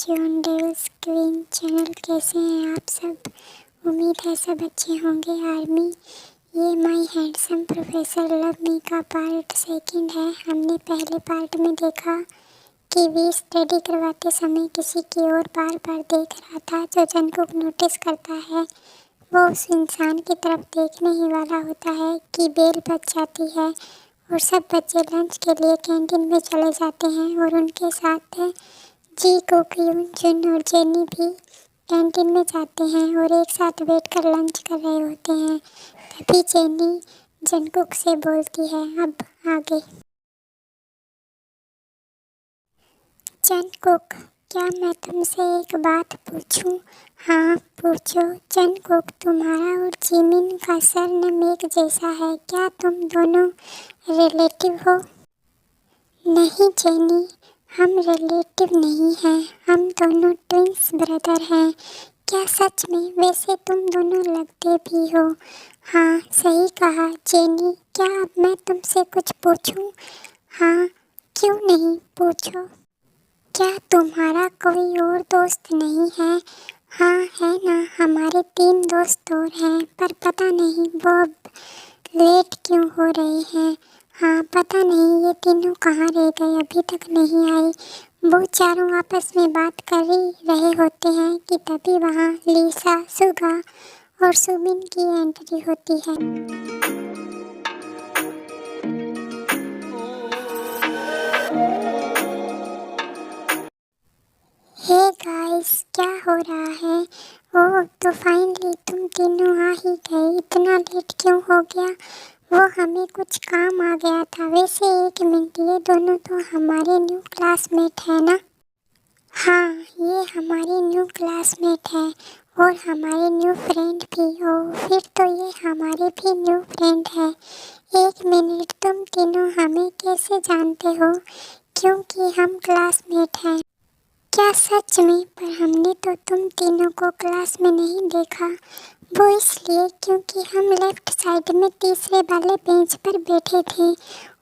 बच्चे on devils queen channel. कैसे हैं आप सब? उम्मीद है सब अच्छे होंगे। आर्मी, ये my handsome professor love me का पार्ट सेकंड है। हमने पहले पार्ट में देखा कि वी स्टडी करवाते समय किसी की ओर बार बार देख रहा था। जो जंगकुक नोटिस करता है वो उस इंसान की तरफ देखने ही वाला होता है कि बेल बज जाती है और सब बच्चे लंच के लिए कैंटीन में चले जाते हैं और उनके साथ जी कुक, यून, जुन और जेनी भी कैंटीन में जाते हैं और एक साथ बैठकर लंच कर रहे होते हैं। तभी जेनी जंगकुक से बोलती है, अब आगे। जंगकुक, क्या मैं तुमसे एक बात पूछूं? हाँ पूछो। जंगकुक, तुम्हारा और जिमिन का सरनेम एक जैसा है, क्या तुम दोनों रिलेटिव हो? नहीं जेनी, हम रिलेटिव नहीं हैं, हम दोनों ट्विंस ब्रदर हैं। क्या सच में? वैसे तुम दोनों लगते भी हो। हाँ सही कहा जेनी। क्या अब मैं तुमसे कुछ पूछूं? हाँ, क्यों नहीं, पूछो। क्या तुम्हारा कोई और दोस्त नहीं है? हाँ है ना, हमारे 3 दोस्त और हैं, पर पता नहीं वो अब लेट क्यों हो रहे हैं। हाँ पता नहीं ये तीनों कहाँ रह गए, अभी तक नहीं आए। वो चारों आपस में बात कर ही रहे होते हैं कि तभी वहाँ लीसा, सुगा और सुबिन की एंट्री होती है। हे गाइस, क्या हो रहा है? ओह तो फाइनली तुम तीनों आ ही गए। इतना लेट क्यों हो गया? वो हमें कुछ काम आ गया था। वैसे एक मिनट, ये दोनों तो हमारे न्यू क्लासमेट है ना? हाँ ये हमारी न्यू क्लासमेट है और हमारे न्यू फ्रेंड भी। ओह फिर तो ये हमारे भी न्यू फ्रेंड है। एक मिनट, तुम तीनों हमें कैसे जानते हो? क्योंकि हम क्लासमेट हैं। क्या सच में? पर हमने तो तुम तीनों को क्लास में नहीं देखा। वो इसलिए क्योंकि हम लेफ्ट साइड में तीसरे वाले बेंच पर बैठे थे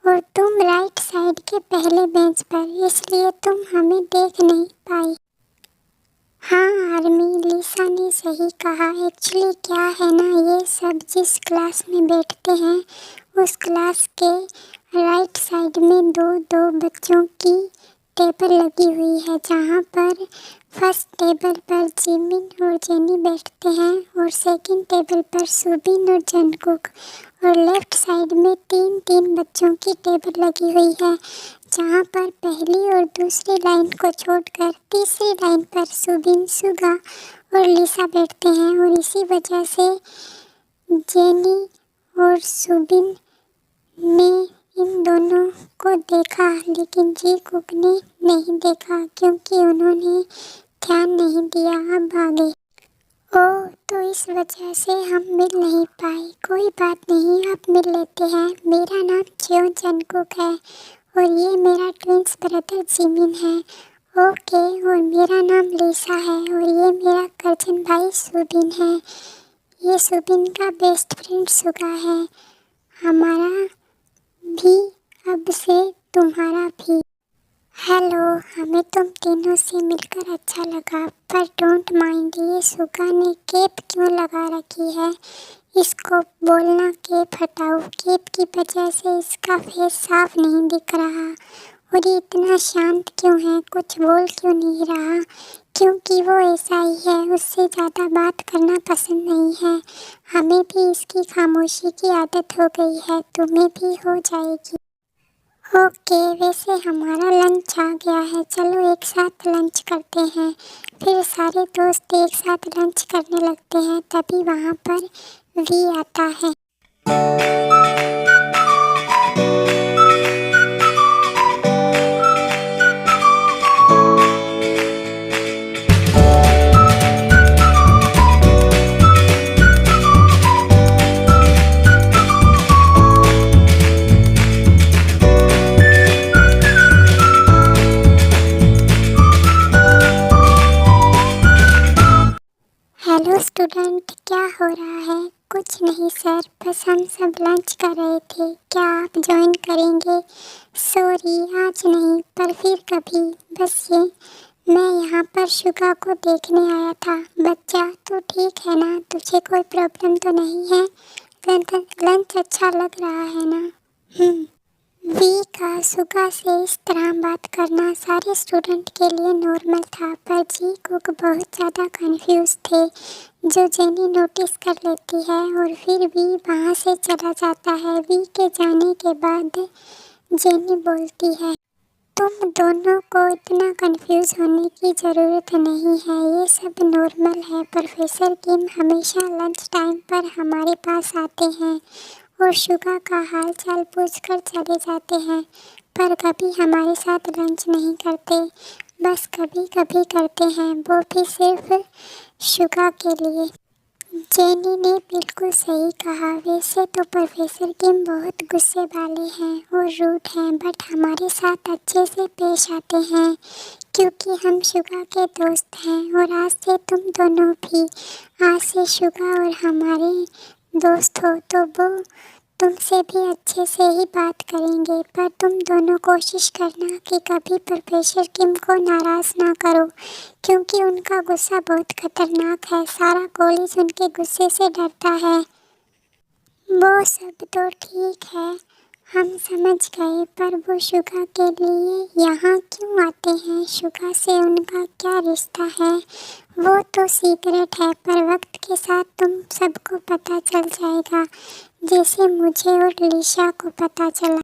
और तुम राइट साइड के पहले बेंच पर, इसलिए तुम हमें देख नहीं पाई। हाँ आर्मी, लीसा ने सही कहा। एक्चुअली क्या है ना, ये सब जिस क्लास में बैठते हैं उस क्लास के राइट साइड में दो दो बच्चों की टेबल लगी हुई है, जहाँ पर फर्स्ट टेबल पर जिमिन और जेनी बैठते हैं और सेकंड टेबल पर सुबिन और जंगकुक, और लेफ्ट साइड में 3-3 बच्चों की टेबल लगी हुई है, जहाँ पर पहली और दूसरी लाइन को छोड़कर तीसरी लाइन पर सुबिन, सुगा और लीसा बैठते हैं। और इसी वजह से जेनी और सुबिन ने इन दोनों को देखा, लेकिन जी कुक ने नहीं देखा क्योंकि उन्होंने ध्यान नहीं दिया। अब आगे। ओह तो इस वजह से हम मिल नहीं पाए। कोई बात नहीं, अब मिल लेते हैं। मेरा नाम जियो जंगकुक है और ये मेरा ट्विंस ब्रदर जिमिन है। ओके, और मेरा नाम लीसा है और ये मेरा कजिन भाई सुबिन है। ये सुबिन का बेस्ट फ्रेंड सुगा है। हमारा भी अब से तुम्हारा भी। हेलो, हमें तुम तीनों से मिलकर अच्छा लगा, पर डोंट माइंड, ये सुगा ने कैप क्यों लगा रखी है? इसको बोलना कैप हटाओ। कैप की वजह से इसका फेस साफ नहीं दिख रहा। और ये इतना शांत क्यों है, कुछ बोल क्यों नहीं रहा? क्योंकि वो ऐसा ही है, उससे ज़्यादा बात करना पसंद नहीं है। हमें भी इसकी खामोशी की आदत हो गई है, तुम्हें भी हो जाएगी। ओके, वैसे हमारा लंच आ गया है, चलो एक साथ लंच करते हैं। फिर सारे दोस्त एक साथ लंच करने लगते हैं। तभी वहाँ पर वी आता है। हेलो स्टूडेंट, क्या हो रहा है? कुछ नहीं सर, बस हम सब लंच कर रहे थे। क्या आप ज्वाइन करेंगे? सॉरी आज नहीं, पर फिर कभी। बस ये मैं यहाँ पर शुगा को देखने आया था। बच्चा, तू ठीक है ना? तुझे कोई प्रॉब्लम तो नहीं है? लंच अच्छा लग रहा है ना? वी का शुगा से इस तरह बात करना सारे स्टूडेंट के लिए नॉर्मल था, पर जी कुक बहुत ज़्यादा कंफ्यूज थे। जो जेनी नोटिस कर लेती है और फिर वी वहाँ से चला जाता है। वी के जाने के बाद जेनी बोलती है, तुम दोनों को इतना कंफ्यूज होने की ज़रूरत नहीं है, ये सब नॉर्मल है। प्रोफेसर किम हमेशा लंच टाइम पर हमारे पास आते हैं और शुगा का हाल चाल पूछ कर चले जाते हैं, पर कभी हमारे साथ लंच नहीं करते, बस कभी कभी करते हैं, वो भी सिर्फ शुगा के लिए। जेनी ने बिल्कुल सही कहा। वैसे तो प्रोफेसर किम बहुत गुस्से वाले हैं और रूड हैं, बट हमारे साथ अच्छे से पेश आते हैं क्योंकि हम शुगा के दोस्त हैं। और आज से तुम दोनों भी, आज से शुगा और हमारे दोस्त हो, तो वो तुमसे भी अच्छे से ही बात करेंगे, पर तुम दोनों कोशिश करना कि कभी प्रोफेसर किम को नाराज़ ना करो, क्योंकि उनका गुस्सा बहुत खतरनाक है। सारा कॉलेज उनके गुस्से से डरता है। वो सब तो ठीक है, हम समझ गए, पर वो शुगा के लिए यहाँ क्यों आते हैं? शुगा से उनका क्या रिश्ता है? वो तो सीक्रेट है, पर वक्त के साथ तुम सबको पता चल जाएगा, जैसे मुझे और लिशा को पता चला।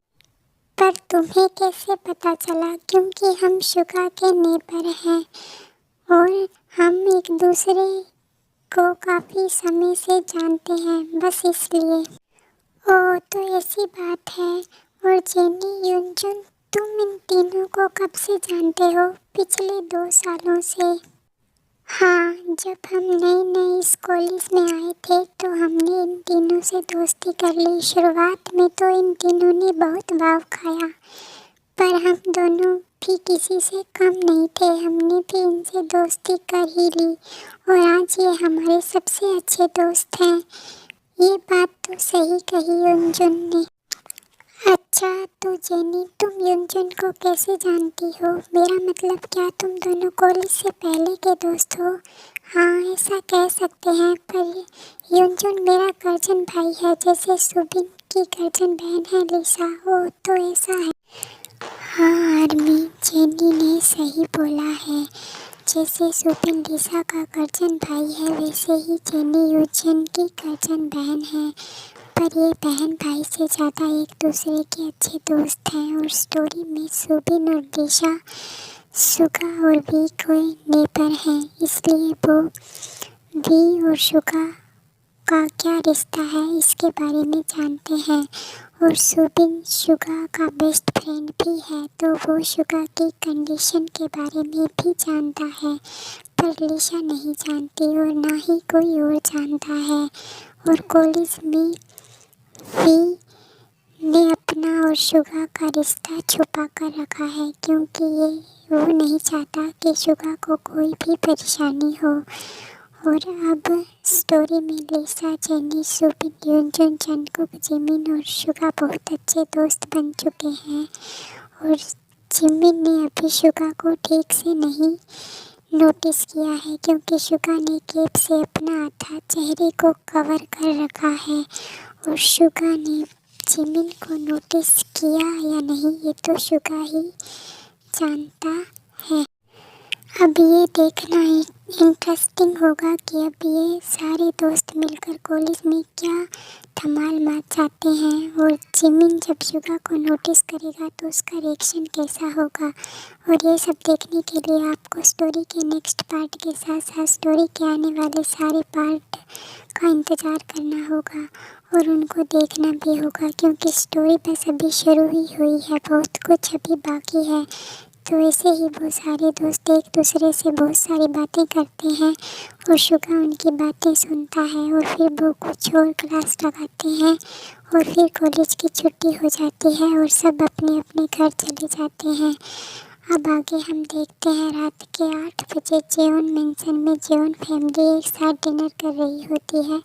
पर तुम्हें कैसे पता चला? क्योंकि हम शुगा के नेबर हैं और हम एक दूसरे को काफ़ी समय से जानते हैं, बस इसलिए। ओह, तो ऐसी बात है। और जेनी यूनजुन, तुम इन तीनों को कब से जानते हो? पिछले 2 सालों से। हाँ, जब हम नए नए इस कॉलेज में आए थे तो हमने इन तीनों से दोस्ती कर ली। शुरुआत में तो इन तीनों ने बहुत भाव खाया, पर हम दोनों भी किसी से कम नहीं थे, हमने भी इनसे दोस्ती कर ही ली और आज ये हमारे सबसे अच्छे दोस्त हैं। ये बात तो सही कही यूनजुन ने। अच्छा, तो जेनी, तुम यूनजुन को कैसे जानती हो? मेरा मतलब, क्या तुम दोनों कॉलेज से पहले के दोस्त हो? हाँ, ऐसा कह सकते हैं, पर यूनजुन मेरा कज़न भाई है, जैसे सुबिन की कज़न बहन है लिसा। ओह, तो ऐसा है। हाँ आर्मी, जेनी ने सही बोला है। जैसे सुबिन लिसा का कज़न भाई है, वैसे ही जेनी यूनजुन की कज़न बहन है, पर ये बहन भाई से ज़्यादा एक दूसरे के अच्छे दोस्त हैं। और स्टोरी में सुबिन और लिशा शुगा और वी के नेबर हैं, इसलिए वो वी और शुगा का क्या रिश्ता है इसके बारे में जानते हैं। और सुबिन शुगा का बेस्ट फ्रेंड भी है, तो वो शुगा की कंडीशन के बारे में भी जानता है, पर लिशा नहीं जानती और ना ही कोई और जानता है। और कॉलेज में वी ने अपना और शुगा का रिश्ता छुपा कर रखा है, क्योंकि वो नहीं चाहता कि शुगा को कोई भी परेशानी हो। और अब स्टोरी में लिसा, जेनी, सुबिन, यूनजुन, जंगकुक, जिमिन और शुगा बहुत अच्छे दोस्त बन चुके हैं। और जिमिन ने अभी शुगा को ठीक से नहीं नोटिस किया है, क्योंकि शुगा ने केप से अपना आधा चेहरे को कवर कर रखा है। और शुगा ने जिमिन को नोटिस किया या नहीं, ये तो शुगा ही जानता है। अब ये देखना इंटरेस्टिंग होगा कि अब ये सारे दोस्त मिलकर कॉलेज में क्या धमाल मचाते हैं। और जिमिन जब शुगा को नोटिस करेगा तो उसका रिएक्शन कैसा होगा। और ये सब देखने के लिए आपको स्टोरी के नेक्स्ट पार्ट के साथ साथ स्टोरी के आने वाले सारे पार्ट का इंतज़ार करना होगा और उनको देखना भी होगा, क्योंकि स्टोरी बस अभी शुरू ही हुई है, बहुत कुछ अभी बाकी है। तो ऐसे ही वो सारे दोस्त एक दूसरे से बहुत सारी बातें करते हैं और शुगा उनकी बातें सुनता है और फिर वो कुछ और क्लास लगाते हैं और फिर कॉलेज की छुट्टी हो जाती है और सब अपने अपने घर चले जाते हैं। अब आगे हम देखते हैं रात के 8 बजे जेवन मेंशन में जेवन फैमिली एक साथ डिनर कर रही होती है।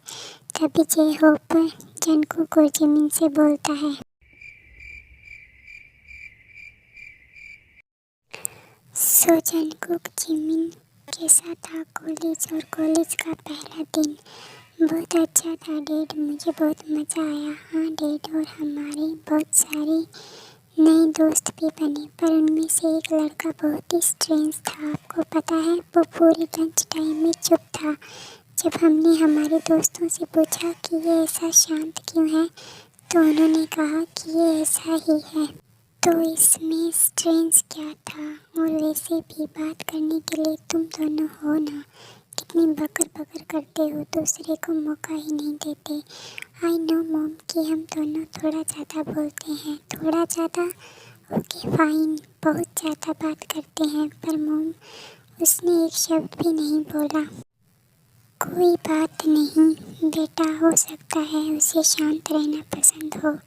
तभी जे होप जंगकुक और जिमिन से बोलता है, सो जंगकुक जिमिन के साथ था कॉलेज और कॉलेज का पहला दिन बहुत अच्छा था डैड, मुझे बहुत मज़ा आया। हाँ डैड, और हमारे बहुत सारे नए दोस्त भी बने, पर उनमें से एक लड़का बहुत ही स्ट्रेंज था। आपको पता है, वो पूरे लंच टाइम में चुप था। जब हमने हमारे दोस्तों से पूछा कि ये ऐसा शांत क्यों है, तो उन्होंने कहा कि ये ऐसा ही है। तो इसमें स्ट्रेंज क्या था? और वैसे भी बात करने के लिए तुम दोनों हो ना, कितनी बकर बकर करते हो, दूसरे को मौका ही नहीं देते। आई नो मॉम कि हम दोनों थोड़ा ज़्यादा बोलते हैं। थोड़ा ज़्यादा? ओके फाइन, बहुत ज़्यादा बात करते हैं। पर मॉम, उसने एक शब्द भी नहीं बोला। कोई बात नहीं बेटा, हो सकता है उसे शांत रहना पसंद हो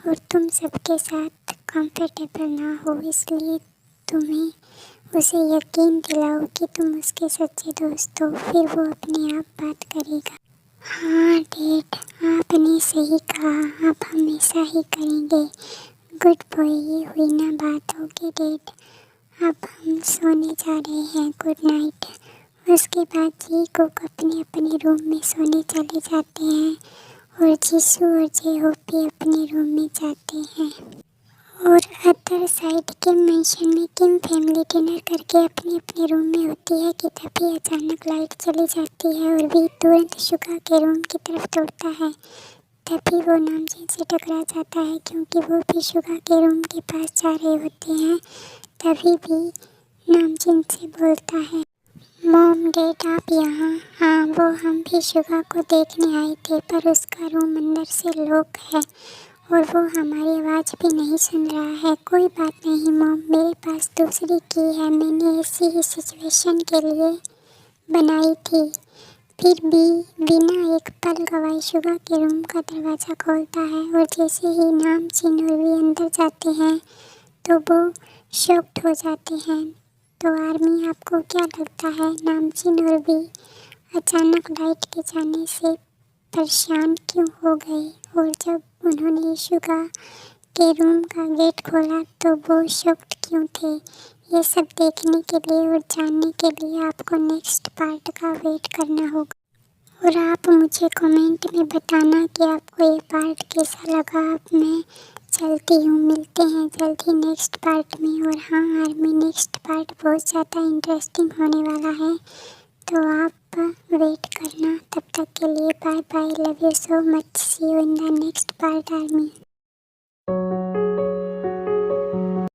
और तुम सबके साथ कंफर्टेबल ना हो, इसलिए तुम्हें उसे यकीन दिलाओ कि तुम उसके सच्चे दोस्त हो, फिर वो अपने आप बात करेगा। हाँ डैड, आपने सही कहा, अब हम ऐसा ही करेंगे। गुड बॉय, ये हुई ना बात। ओके डैड, अब हम सोने जा रहे हैं, गुड नाइट। उसके बाद जी कुक अपने अपने रूम में सोने चले जाते हैं और जीसू और जे होप भी अपने रूम में जाते हैं। और अदर साइड के मेंशन में किम फैमिली डिनर करके अपने अपने रूम में होती है कि तभी अचानक लाइट चली जाती है और भी तुरंत शुगा के रूम की तरफ दौड़ता है। तभी वो नामचीन से टकरा जाता है क्योंकि वो भी शुगा के रूम के पास जा रहे होते हैं। तभी भी नामचीन से बोलता है, मॉम डैड आप यहाँ? हाँ, वो हम भी शुगा को देखने आए थे, पर उसका रूम अंदर से लॉक है और वो हमारी आवाज़ भी नहीं सुन रहा है। कोई बात नहीं मॉम, मेरे पास दूसरी की है, मैंने ऐसी ही सिचुएशन के लिए बनाई थी। फिर भी बिना एक पल गवाए शुगा के रूम का दरवाज़ा खोलता है और जैसे ही नामचीन और भी अंदर जाते हैं तो वो शॉक्ड हो जाते हैं। तो आर्मी, आपको क्या लगता है, नामचीन और भी अचानक लाइट के जाने से परेशान क्यों हो गए? और जब उन्होंने शुगा के रूम का गेट खोला तो वो शॉक्ड क्यों थे? ये सब देखने के लिए और जानने के लिए आपको नेक्स्ट पार्ट का वेट करना होगा। और आप मुझे कमेंट में बताना कि आपको ये पार्ट कैसा लगा। अब मैं चलती हूँ, मिलते हैं जल्दी नेक्स्ट पार्ट में। और हाँ आर्मी, नेक्स्ट पार्ट बहुत ज़्यादा इंटरेस्टिंग होने वाला है, तो आप वेट करना। तब तक के लिए bye bye, love you so much, see you in the next part army.